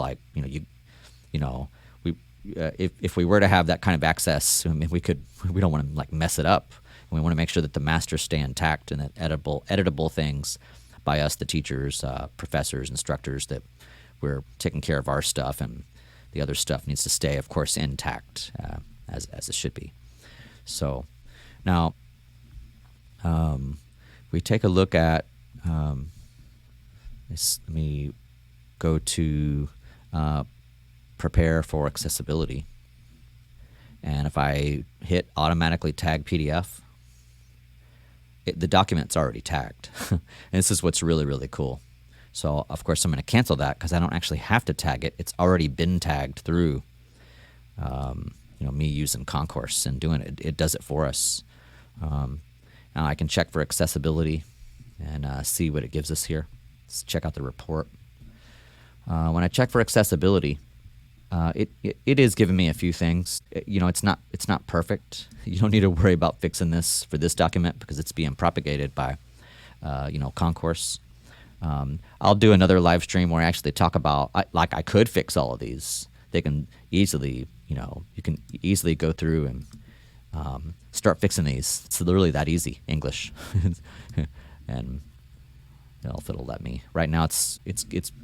if we were to have that kind of access, I mean, we don't want to mess it up. And we want to make sure that the masters stay intact, and that editable things by us, the teachers, professors, instructors, that we're taking care of our stuff, and the other stuff needs to stay, of course, intact as it should be. So now we take a look at let me go to prepare for accessibility. And if I hit automatically tag PDF, the document's already tagged. And this is what's really, really cool. So, of course, I'm going to cancel that because I don't actually have to tag it. It's already been tagged through me using Concourse and doing it. It does it for us. Now I can check for accessibility and see what it gives us here. Let's check out the report. When I check for accessibility, it is giving me a few things. It's not perfect. You don't need to worry about fixing this for this document because it's being propagated by Concourse. I'll do another live stream where I actually talk about I could fix all of these. They can easily you can easily go through and start fixing these. It's literally that easy, English. And if it'll let me. Right now it's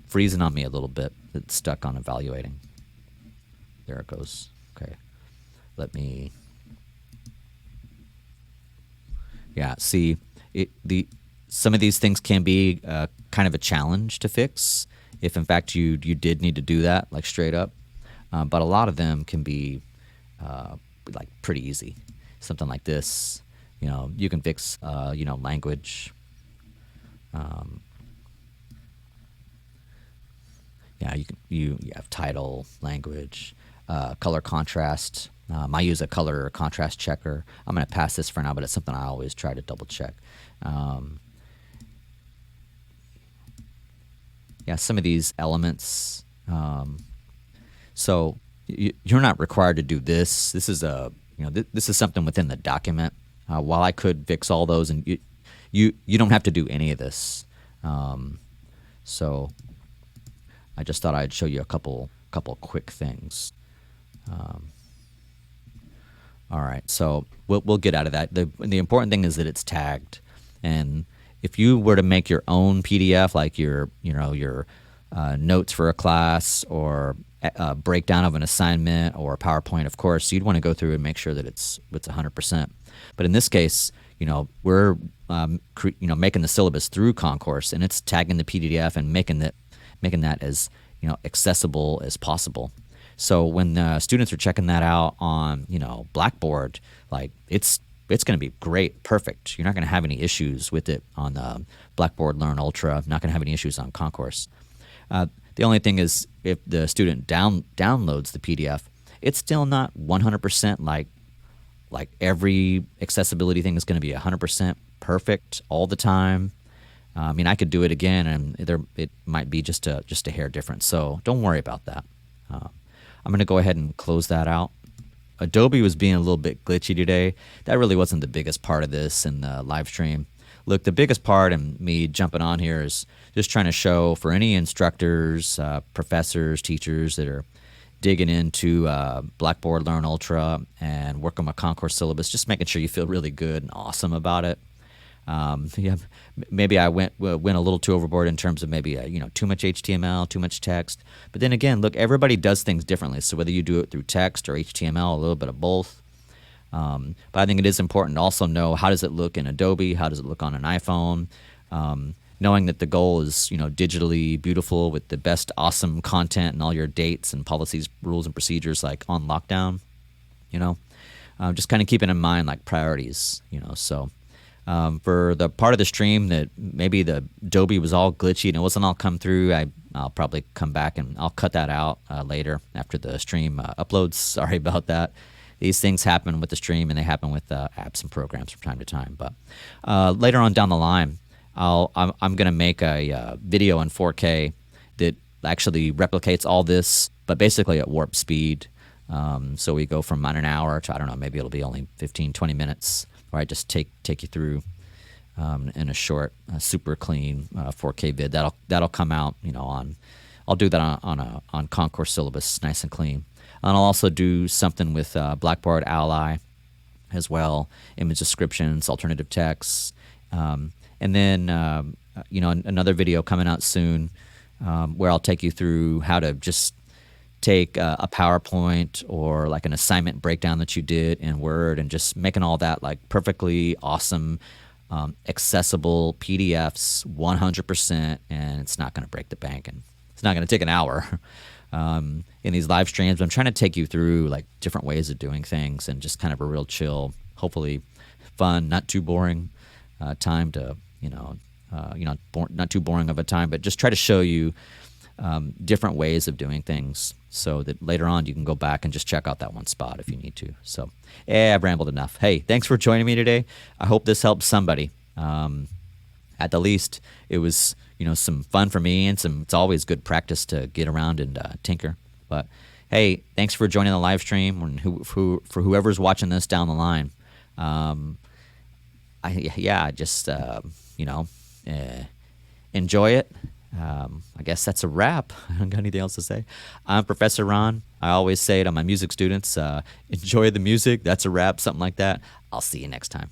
freezing on me a little bit. It's stuck on evaluating. There it goes. Okay. Let me. Yeah, see, some of these things can be kind of a challenge to fix if in fact you did need to do that, like straight up. But a lot of them can be like pretty easy. Something like this, you can fix language. Yeah, you have title, language, color contrast. I use a color contrast checker. I'm going to pass this for now, but it's something I always try to double check. Yeah, some of these elements. So you're not required to do this. This is this is something within the document. While I could fix all those, and you don't have to do any of this. So I just thought I'd show you a couple quick things. All right, so we'll get out of that. The important thing is that it's tagged, and if you were to make your own PDF, like your notes for a class or a breakdown of an assignment or a PowerPoint, of course, you'd want to go through and make sure that it's 100%. But in this case, we're making the syllabus through Concourse, and it's tagging the PDF and making that as accessible as possible. So when students are checking that out on Blackboard, like it's going to be great, perfect. You're not going to have any issues with it on Blackboard Learn Ultra. Not going to have any issues on Concourse. The only thing is if the student downloads the PDF, it's still not 100% like every accessibility thing is going to be 100% perfect all the time. I mean, I could do it again, and it might be just a hair difference. So don't worry about that. I'm going to go ahead and close that out. Adobe was being a little bit glitchy today. That really wasn't the biggest part of this in the live stream. Look, the biggest part and me jumping on here is just trying to show for any instructors, professors, teachers that are digging into Blackboard Learn Ultra and working with Concourse Syllabus, just making sure you feel really good and awesome about it. Yeah, maybe I went a little too overboard in terms of maybe too much HTML, too much text. But then again, look, everybody does things differently. So whether you do it through text or HTML, a little bit of both. But I think it is important to also know, how does it look in Adobe? How does it look on an iPhone? Knowing that the goal is digitally beautiful with the best awesome content and all your dates and policies, rules, and procedures like on lockdown. Just kind of keeping in mind like priorities. So. For the part of the stream that maybe the Adobe was all glitchy and it wasn't all come through, I'll probably come back and I'll cut that out later after the stream uploads. Sorry about that. These things happen with the stream, and they happen with apps and programs from time to time. But later on down the line, I'm going to make a video in 4K that actually replicates all this, but basically at warp speed. So we go from an hour to, I don't know, maybe it'll be only 15, 20 minutes. Where I just take you through in a short, super clean 4K vid. That'll come out, I'll do that on Concourse Syllabus, nice and clean. And I'll also do something with Blackboard Ally as well, image descriptions, alternative texts, and then another video coming out soon where I'll take you through how to just take a PowerPoint or like an assignment breakdown that you did in Word and just making all that like perfectly awesome, accessible PDFs 100%, and it's not going to break the bank, and it's not going to take an hour. In these live streams, I'm trying to take you through like different ways of doing things and just kind of a real chill, hopefully fun, not too boring time to, not too boring of a time, but just try to show you different ways of doing things so that later on you can go back and just check out that one spot if you need to. So, I've rambled enough. Hey, thanks for joining me today. I hope this helps somebody. At the least, it was, some fun for me, and it's always good practice to get around and tinker. But hey, thanks for joining the live stream, and for whoever's watching this down the line. Enjoy it. I guess that's a wrap. I don't got anything else to say. I'm Professor Ron. I always say to my music students, enjoy the music. That's a wrap, something like that. I'll see you next time.